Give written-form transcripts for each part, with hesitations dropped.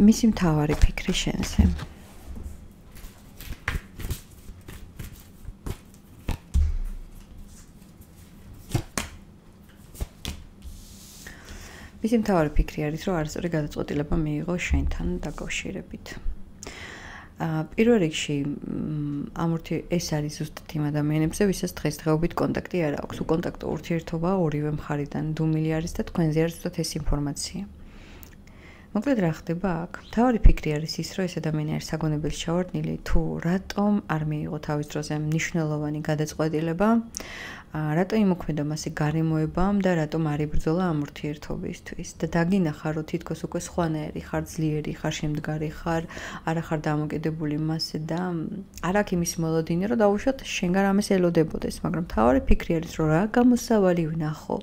მისი მთავარი ფიქრი შენზე. მისი მთავარი ფიქრი არის, რომ არასწორი გადაწყვეტილება მიიღო შენთან დაკავშირებით. პირველ რიგში ამურთი ეს არის ზუსტად იმ ადამიანებზე, ვისაც დღესდღეობით კონტაქტი არ აქვს. უკონტაქტო ურთიერთობა ორივე მხარიდან დუმილი არის და თქვენზე არის ზუსტად ეს ინფორმაცია. მოკლედ რა ხდება აქ? მთავარი ფიქრი არის ის, რომ ეს ადამიანი არის საგონებელს ჩავარდნილი, თუ რატომ არ მიიღო თავის დროზე მნიშვნელოვანი გადაწყვეტილება, რატო იმოქმედა მასე გარემოებამ და რატომ არ იბრძოლა ამ ურთიერთობისთვის და დაგინახა, რომ თითქოს უკვე სხვანაირი ხარ, ძლიერი ხარ, შემდგარი ხარ, არა ხარ დამოკიდებული მასზე და არ აქვს იმის მოლოდინი, რომ დაუშვათ შენგან ამას ელოდებოდეს, მაგრამ მთავარი ფიქრი არის, რომ რა გამოსავალი ვნახო,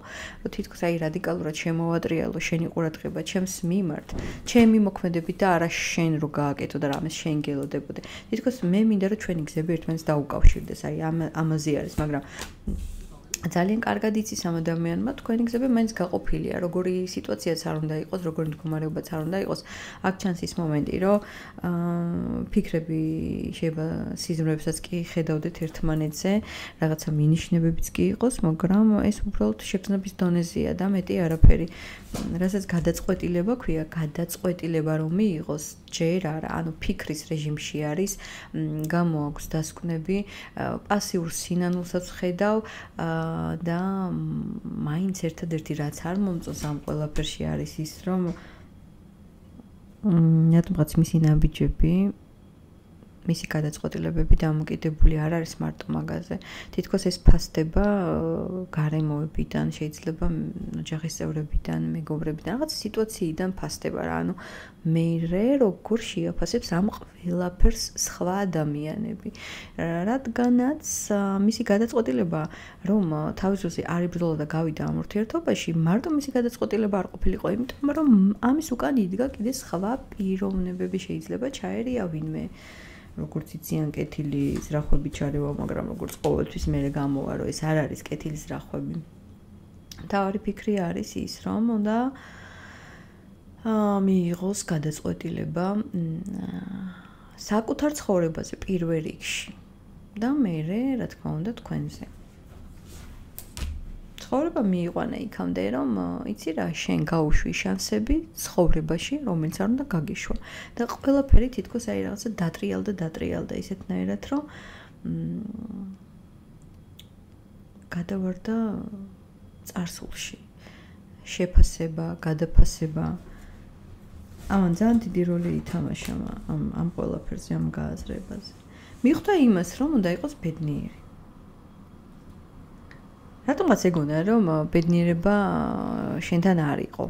რომ თითქოს აი რადიკალურად შემოვატრიალო შენი ყურადღება ჩემს მიმართ, ჩემი მოქმედებით და არა შენ რო გააკეთო და რამეს შენ გელოდებოდე. თითქოს მე მინდა რომ ჩვენი გზები ერთმანეთს დაუკავშირდეს, აი ამაზე არის, მაგრამ ძალიან კარგად იცის ამ ადამიანმა თქვენი გზები მაინც გაყოფილია, როგორი სიტუაციაც არ უნდა იყოს, როგორი მდგომარეობაც არ უნდა იყოს. აქ ჩანს ის მომენტი, რომ ფიქრები შეიძლება სიზმრებსაც კი ხედავდეთ ერთმანეთზე, რაღაცა მინიშნებებიც კი იყოს, მაგრამ ეს უბრალოდ შეგრძნების დონეზეა და მეტი არაფერი. რასაც გადაწყვეტილება ქვია, გადაწყვეტილება რომ მიიღოს, ჯერ არა, ანუ ფიქრის რეჟიმში არის, გამოაქვს დასკვნები, პასიურ სინანულსაც ხედავ და მაინც ერთადერთი რაც არ მომწონს ამ ყველაფერში არის ის, რომ რატომღაც მისი ნაბიჯები, მისი გადაწყვეტილებები დამოკიდებული არ არის მარტო მაგაზე. თითქოს ეს ფასდება გარემოებიდან, შეიძლება ოჯახის წევრებიდან, მეგობრებიდან, რაღაც სიტუაციიდან ფასდება რა. ანუ მე როგორ შეაფასებს ამ ყველაფერს სხვა ადამიანები. რადგანაც მისი გადაწყვეტილება, რომ თავის დროზე არ იბრძოლა და გავიდა ამ ურთიერთობაში, მარტო მისი გადაწყვეტილება არ ყოფილიყო, იმიტომ რომ ამის უკან იდგა კიდე სხვა პიროვნებები შეიძლება ჩაერია ვინმე. როგორც იციან კეთილი ზრახვები ჩარევა, მაგრამ როგორც ყოველთვის მე გამოვა, რომ ეს არ არის კეთილი ზრახვები. მთავარი ფიქრი არის ის, რომ უნდა მიიღოს გადაწყვეტილება საკუთარ ცხოვრებაზე პირველ რიგში და მერე, რა თქმა უნდა, თქვენზე. ცხოვრება მიიყვანა იქამდე, რომ იცი რა, შენ გაუშვი შანსები ცხოვრებაში, რომელიც არ უნდა გაგიშვა. და ყველაფერი თითქოს აი რაღაცა დატრიალდა ისეთნაირად, რომ გადავარდა წარსულში. შეფასება, გადაფასება. ამან ძალიან დიდი როლი ითამაშა ამ ყველაფერზე, ამ გააზრებაზე. მიხვდა იმას, რომ უნდა იყოს ბედნიერი. რატომაც ეგონა, რომ ბედნიერება შენთან არ იყო.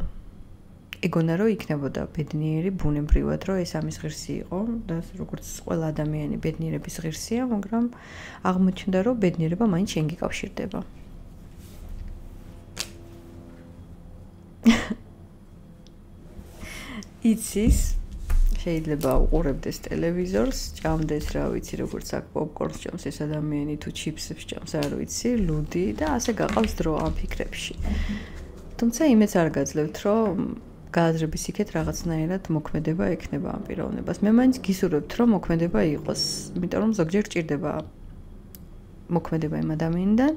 ეგონა, რომ იქნებოდა ბედნიერი ბუნებრივად, რომ ეს ამის ღირსი იყო და როგორც ყველა ადამიანი ბედნიერების ღირსია, მაგრამ აღმოჩნდა, რომ ბედნიერება მაინც შენ გიკავშირდება. იცის, შეიძლება უყურებდეს ტელევიზორს, ჭამდეს, რა ვიცი, როგორც აქ პოპკორნს ჭამს ეს ადამიანი, თუ ჩიფსებს ჭამს, არ ვიცი, ლუდი და ასე გაყავს დრო ამ ფიქრებში. თუმცა იმეც არ გაძლევთ, რომ გააზრების იქეთ რაღაცნაირად მოქმედება ექნება ამ პიროვნებას. მე მაინც გისურვებთ, რომ მოქმედება იყოს, იმიტომ რომ ზოგჯერ ჭირდება მოქმედება იმ ადამიანიდან,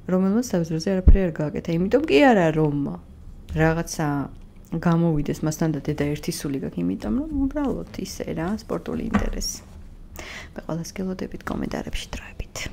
რომელმაც თავის დროზე არაფერი არ გააკეთა. იმიტომ კი არა, რომ რაღაცა გამოვიდეს მასთან და დედა ერთი სული გაქვს, იმიტომ რომ უბრალოდ ისე რა, სპორტული ინტერესი. მე ყველას გელოდებით კომენტარებში დროებით.